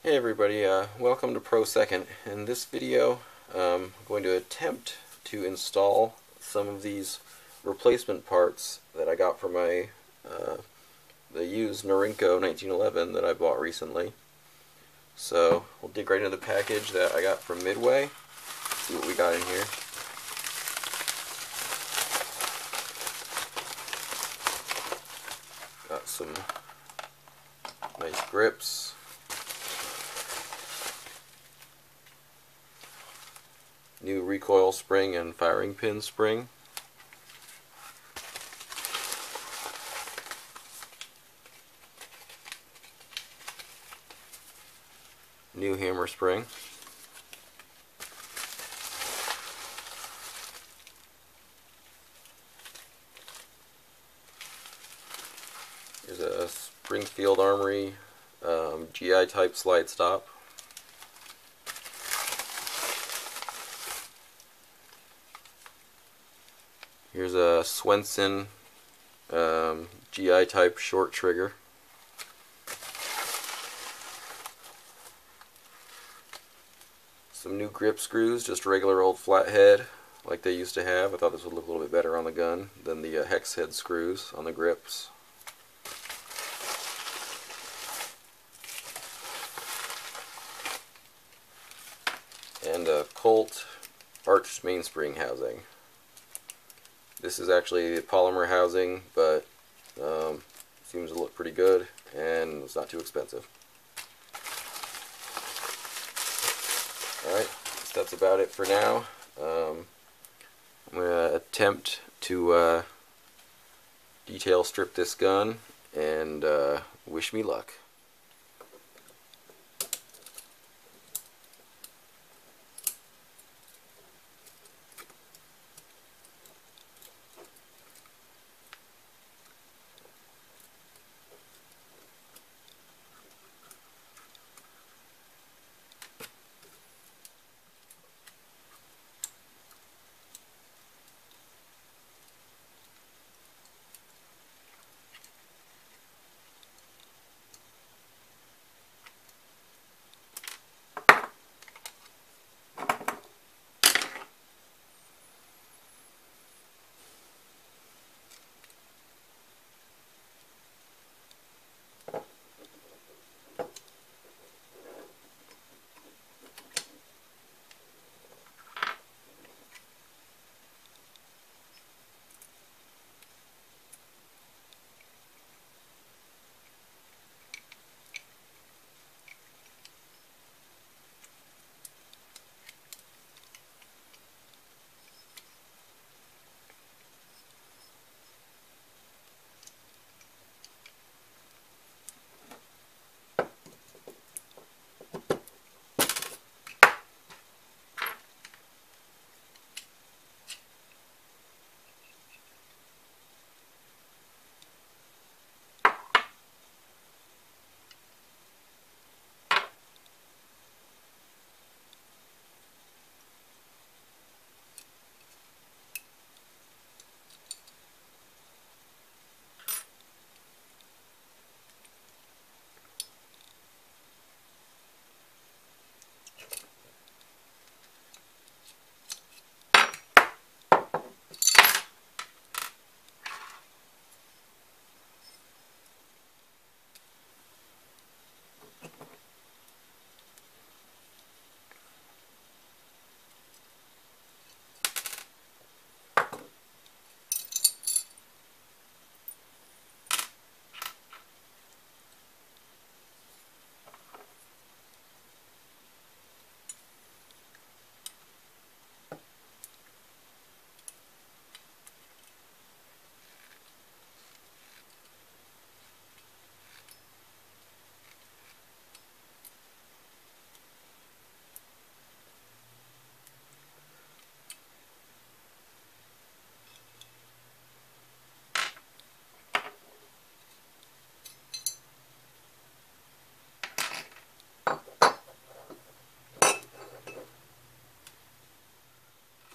Hey everybody, welcome to Pro Second. In this video, I'm going to attempt to install some of these replacement parts that I got from my the used Norinco 1911 that I bought recently. So we'll dig right into the package that I got from Midway. See what we got in here. Got some nice grips. New recoil spring and firing pin spring. New hammer spring. Here's a Springfield Armory GI type slide stop. Here's a Swenson GI type short trigger. Some new grip screws, just regular old flathead like they used to have. I thought this would look a little bit better on the gun than the hex head screws on the grips. And a Colt arched mainspring housing. This is actually a polymer housing, but seems to look pretty good and it's not too expensive. Alright, that's about it for now. I'm going to attempt to detail strip this gun and wish me luck.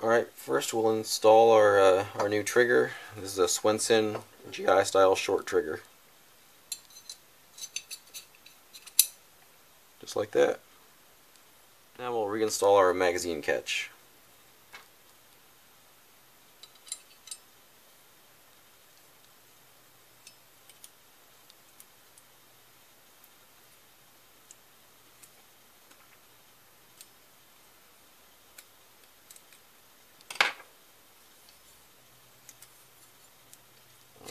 Alright, first we'll install our new trigger. This is a Swenson GI style short trigger. just like that. Now we'll reinstall our magazine catch.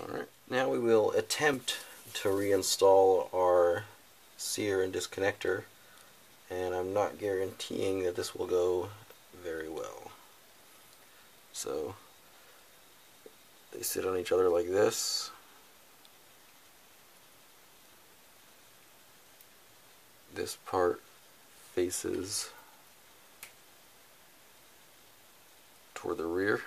Alright, now we will attempt to reinstall our sear and disconnector, and I'm not guaranteeing that this will go very well. So they sit on each other like this. This part faces toward the rear.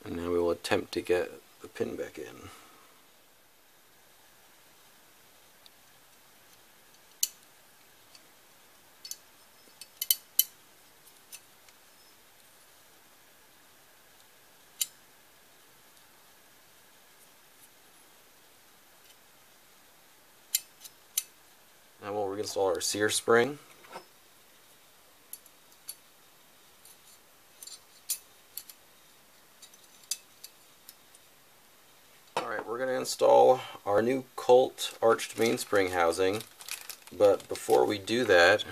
And now we will attempt to get the pin back in. Now we'll reinstall our sear spring. Alright, we're going to install our new Colt arched mainspring housing, but before we do that,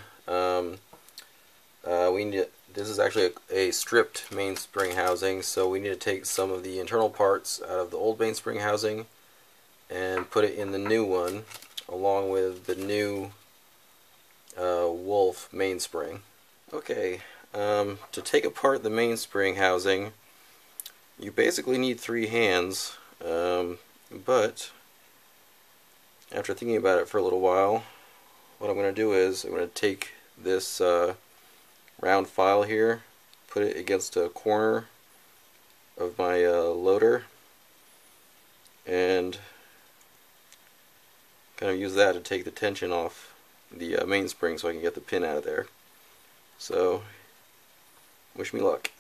this is actually a stripped mainspring housing, so we need to take some of the internal parts out of the old mainspring housing and put it in the new one, along with the new Wolf mainspring. Okay, to take apart the mainspring housing, you basically need 3 hands, but after thinking about it for a little while, what I'm going to do is I'm going to take this round file here, put it against a corner of my loader, and kind of use that to take the tension off the mainspring so I can get the pin out of there. So, wish me luck.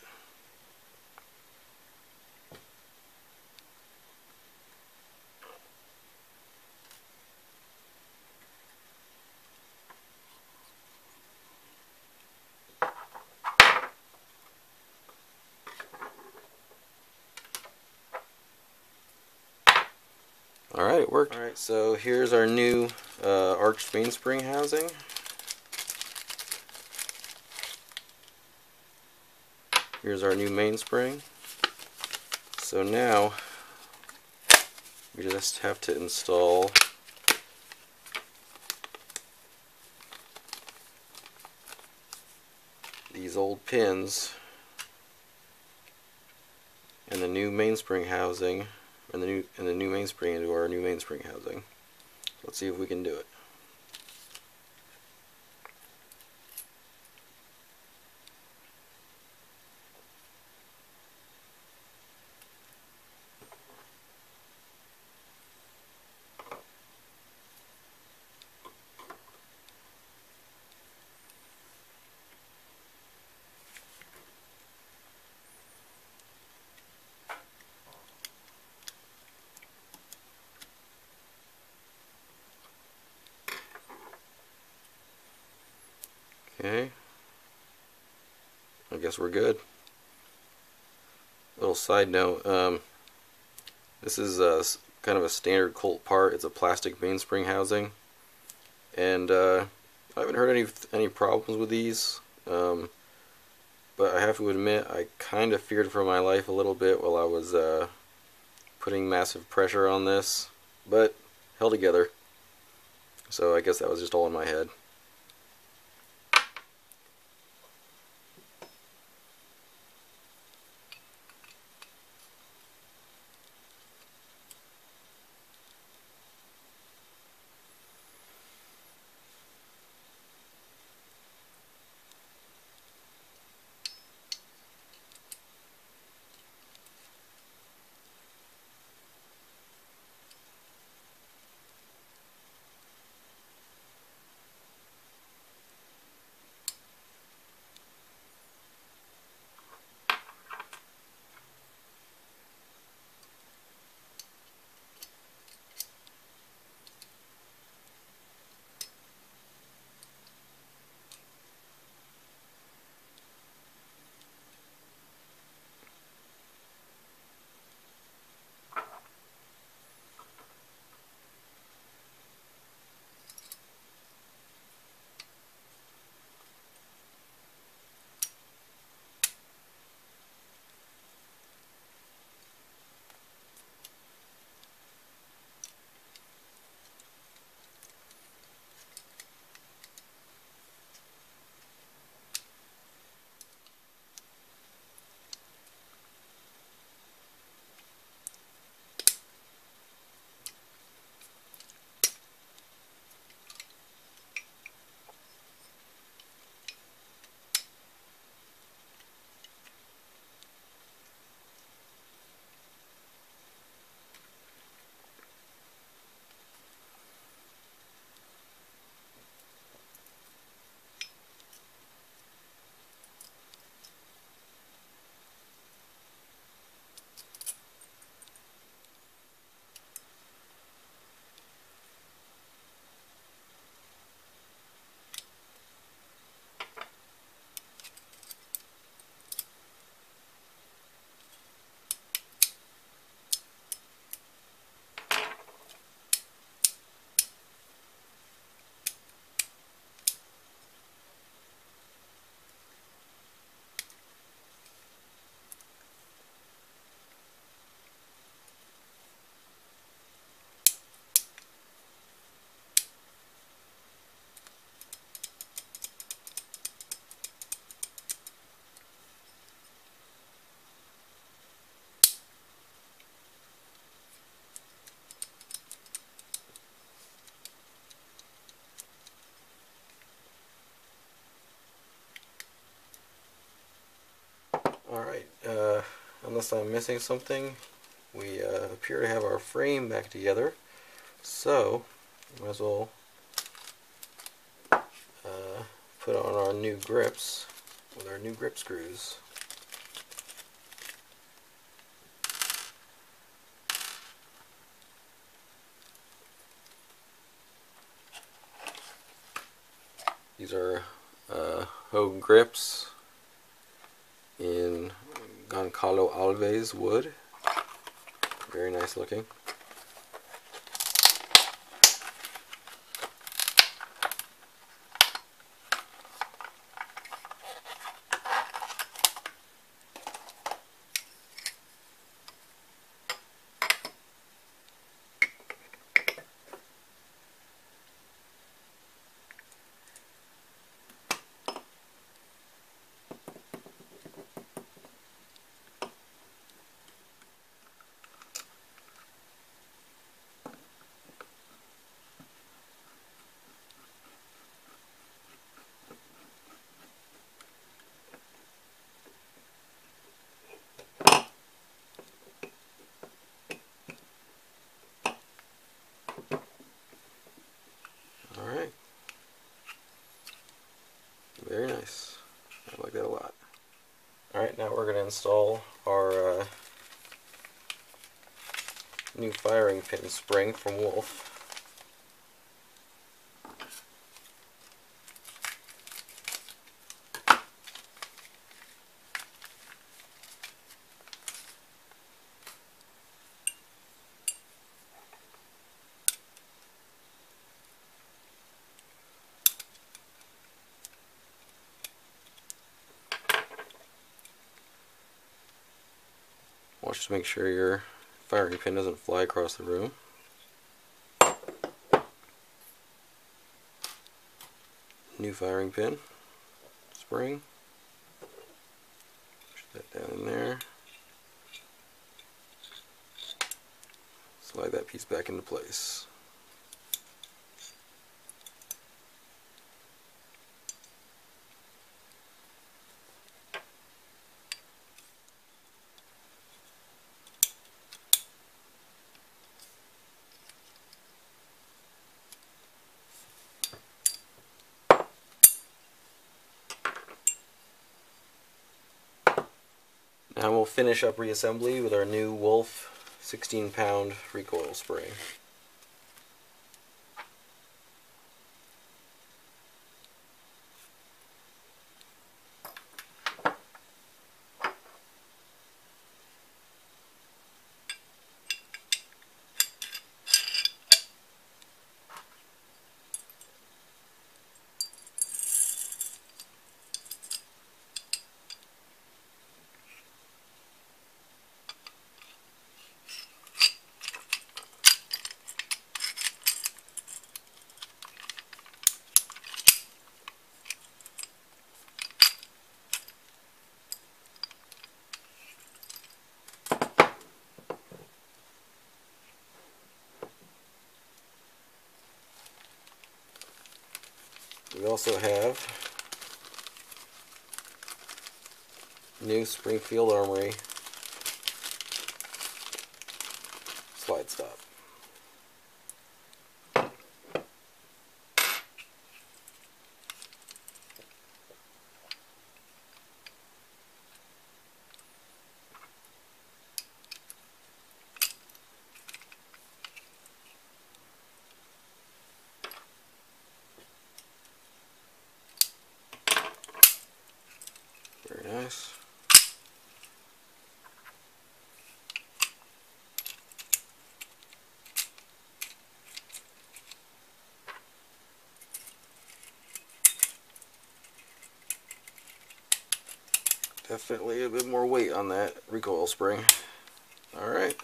Alright, it worked. Alright, so here's our new arched mainspring housing. Here's our new mainspring. So now we just have to install these old pins and the new mainspring housing, and the new mainspring into our new mainspring housing. Let's see if we can do it. Okay, I guess we're good. Little side note, this is kind of a standard Colt part. It's a plastic mainspring housing, and I haven't heard any problems with these, but I have to admit I kind of feared for my life a little bit while I was putting massive pressure on this, but held together. So I guess that was just all in my head. unless I'm missing something, we appear to have our frame back together. So, might as well put on our new grips with our new grip screws. These are Hogue grips in Goncalo Alves wood. Very nice looking. Alright. Very nice. I like that a lot. Alright, now we're going to install our new firing pin spring from Wolf. Watch to make sure your firing pin doesn't fly across the room. New firing pin, spring. Push that down in there. Slide that piece back into place. Now we'll finish up reassembly with our new Wolf 16-pound recoil spring. We also have new Springfield Armory slide stop. Very nice. Definitely a bit more weight on that recoil spring. Alright.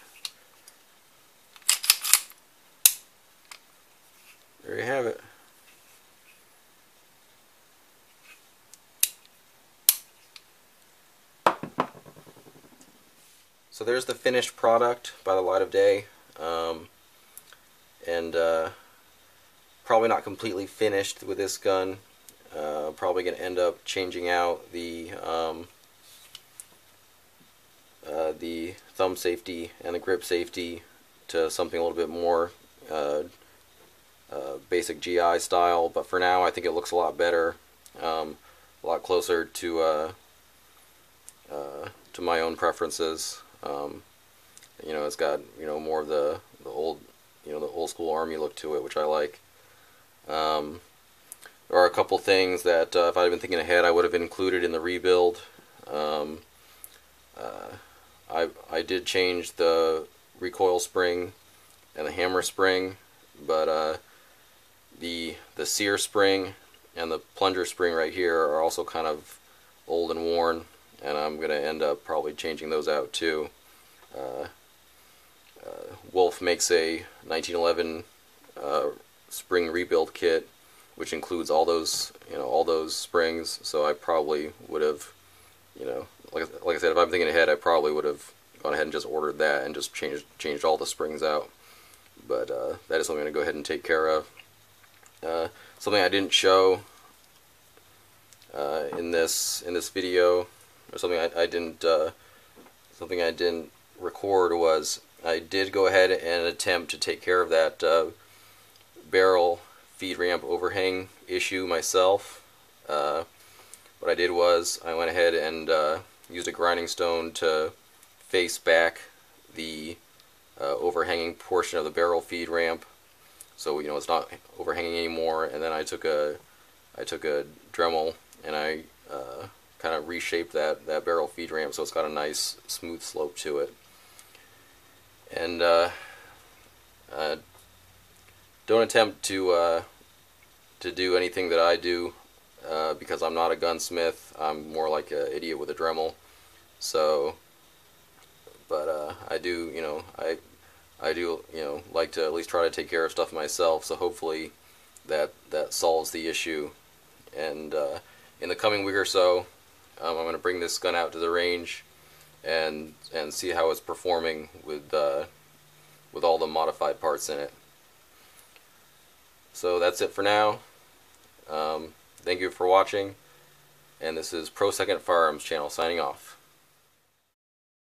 There you have it. So there's the finished product by the light of day, and probably not completely finished with this gun. Probably going to end up changing out the the thumb safety and the grip safety to something a little bit more basic GI style, but for now I think it looks a lot better, a lot closer to my own preferences. You know, it's got, you know, more of the old, you know, the old school Army look to it, which I like. There are a couple things that if I'd been thinking ahead, I would have included in the rebuild. I did change the recoil spring and the hammer spring, but the sear spring and the plunger spring right here are also kind of old and worn, and I'm going to end up probably changing those out too. Wolf makes a 1911 spring rebuild kit, which includes all those, you know, all those springs. So I probably would have, you know, like I said, if I'm thinking ahead, I probably would have gone ahead and just ordered that and just changed all the springs out. But that is something I'm going to go ahead and take care of. Something I didn't show in this video, or something I didn't record, was I did go ahead and attempt to take care of that barrel feed ramp overhang issue myself. What I did was I went ahead and used a grinding stone to face back the overhanging portion of the barrel feed ramp, so you know it's not overhanging anymore. And then I took a Dremel and I kind of reshaped that barrel feed ramp so it's got a nice smooth slope to it. And don't attempt to do anything that I do, because I'm not a gunsmith. I'm more like an idiot with a Dremel. So, but I do, you know, I do, you know, like to at least try to take care of stuff myself. So hopefully that solves the issue. And in the coming week or so, I'm going to bring this gun out to the range and see how it's performing with all the modified parts in it. So that's it for now. Thank you for watching, and this is Pro Second Firearms Channel signing off.